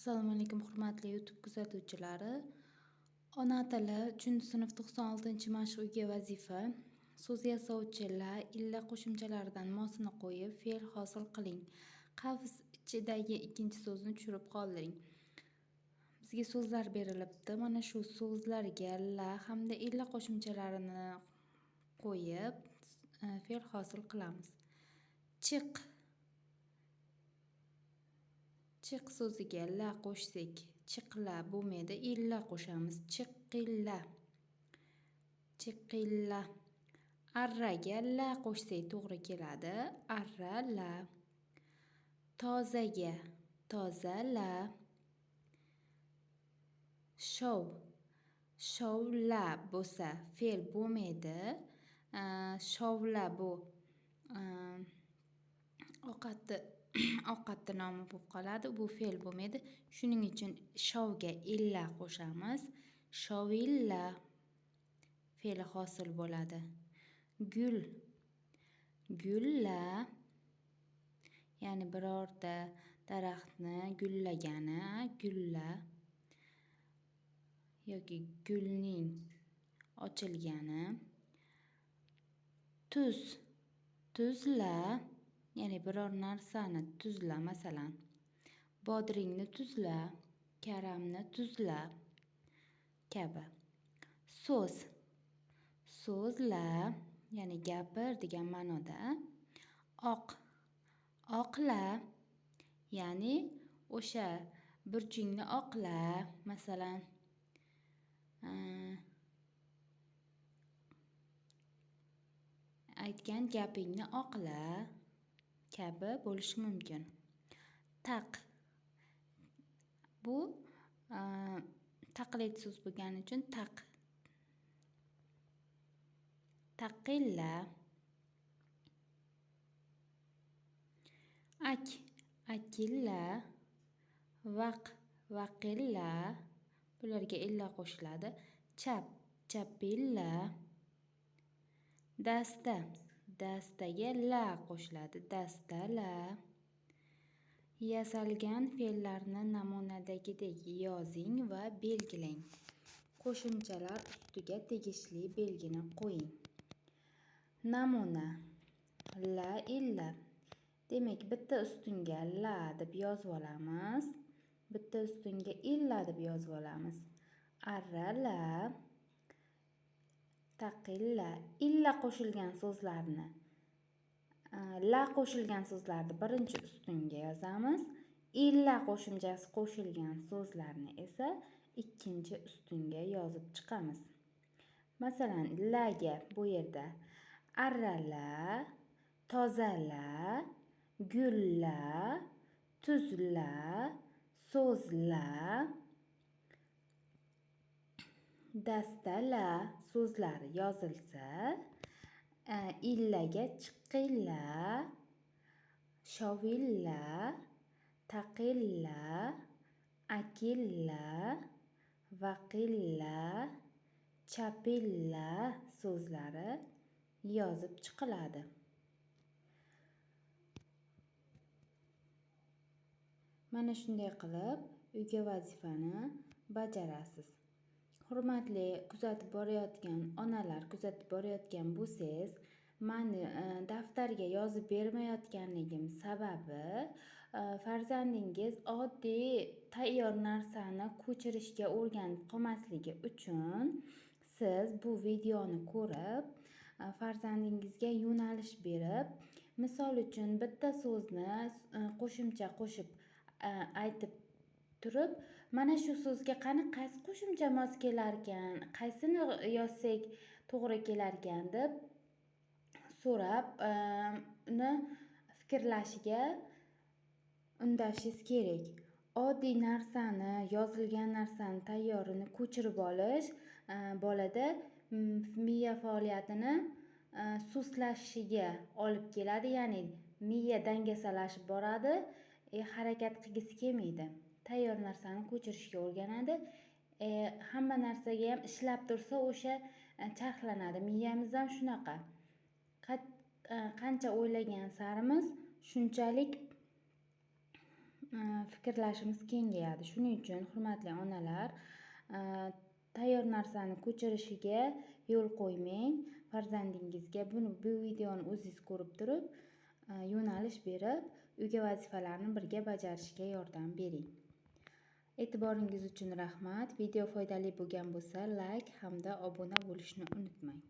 Assalomu alaykum hurmatli YouTube kuzatuvchilari. Ona tili 3-sinf 96-mashq uyga vazifa. So'z yasovchi la illa qo'shimchalaridan mosini qo'yib fe'l hosil qiling. Qavs ichidagi ikkinchi so'zni tushirib qoldiring. Bizga so'zlar berilibdi. Mana shu so'zlarga la hamda illa qo'shimchalarini qo'yib fe'l hosil qilamiz. Chiq. Chiq so'ziga la qo'shsak, chiqla bo'lmaydi, illa qo'shamiz. Chiqilla. Chiqilla. Arraga la qo'shsak to'g'ri keladi. Arrala. Tozaga tozala. Shov. Shovla bo'lsa fe'l bo'lmaydi. Shovla bu ovqatni nomi bo'lib qoladi. Bu fe'l bo'lmaydi. Shuning uchun shovga illa qo'shamiz. Shovilla fe'li hosil bo'ladi. Gul. Gulla. Ya'ni birorta daraxtni gullagani gulla yoki gulning ochilgani. Tuz. Tuzla. Ya'ni biror narsani tuzla, masalan, bodringni tuzla, karamni tuzla kabi. So'z. So'zla, ya'ni gapir degan ma'noda. Oq. Oqla, ya'ni o'sha burchingni oqla, masalan, aytgan gapingni oqla kabi bo'lishi mumkin. Taq. Bu taqlid so'z bo'lgani uchun taq. Taqilla. Ak. Akilla. Vaq. Vaqilla. Bularga illa qo'shiladi. Chap. Chapilla. Dasta. Dastaga la qo'shiladi. Dastala. Yasalgan fe'llarni namunadagidek yozing va belgilang. Qo'shimchalar ustiga tegishli belgini qo'ying. Namuna. La illa. Demak, bitta ustunga la deb yozib olamiz. Bitta ustunga illa deb yozib olamiz. Arrala. Taqilla. Illa qo'shilgan so'zlarni la qo'shilgan so'zlarni birinchi ustunga yozamiz. Illa qo'shimchasi qo'shilgan so'zlarni esa ikkinchi ustunga yozib chiqamiz. Masalan, laga bu yerda arrala, tozala, gulla, tuzla, so'zla, dastala so'zlari yozilsa, illaga chiqilla, shovilla, taqilla, akilla, vaqilla, chapilla so'zlari yozib chiqiladi. Mana shunday qilib uyga vazifani bajarasiz. Hurmatli kuzatib borayotgan onalar, kuzatib borayotgan bo'lsangiz, mani daftarga yozib bermayotganligim sababi farzandingiz oddiy tayyor narsani ko'chirishga o'rganib qolmasligi uchun siz bu videoni ko'rib farzandingizga yo'nalish berib, misol uchun bitta so'zni qo'shimcha qo'shib aytib turib, mana shu so'zga qani qaysi qo'shimcha mos kelarkan, qaysini yozsak to'g'ri kelarkan deb so'rab uni fikrlashiga undashingiz kerak. Oddiy narsani, yozilgan narsani tayyorini ko'chirib olish bolada miya faoliyatini sustlashishiga olib keladi, ya'ni miya dangasalashib boradi, harakat qilgisi kelmaydi. Tayyor narsani ko'chirishga o'rganadi. Hamma narsaga ham ishlab tursa o'sha charxlanadi. Miyamiz ham shunaqa. qancha o'ylagan sarimiz shunchalik fikrlashimiz kengayadi. Shuning uchun, hurmatli onalar, tayyor narsani ko'chirishiga yo'l qo'ymang. Farzandingizga bu videoni o'zingiz ko'rib turib, yo'nalish berib, uyga vazifalarni birga bajarishga yordam bering. E'tiboringiz uchun rahmat. Video foydali bo'lgan bo'lsa, like hamda obuna bo'lishni unutmang.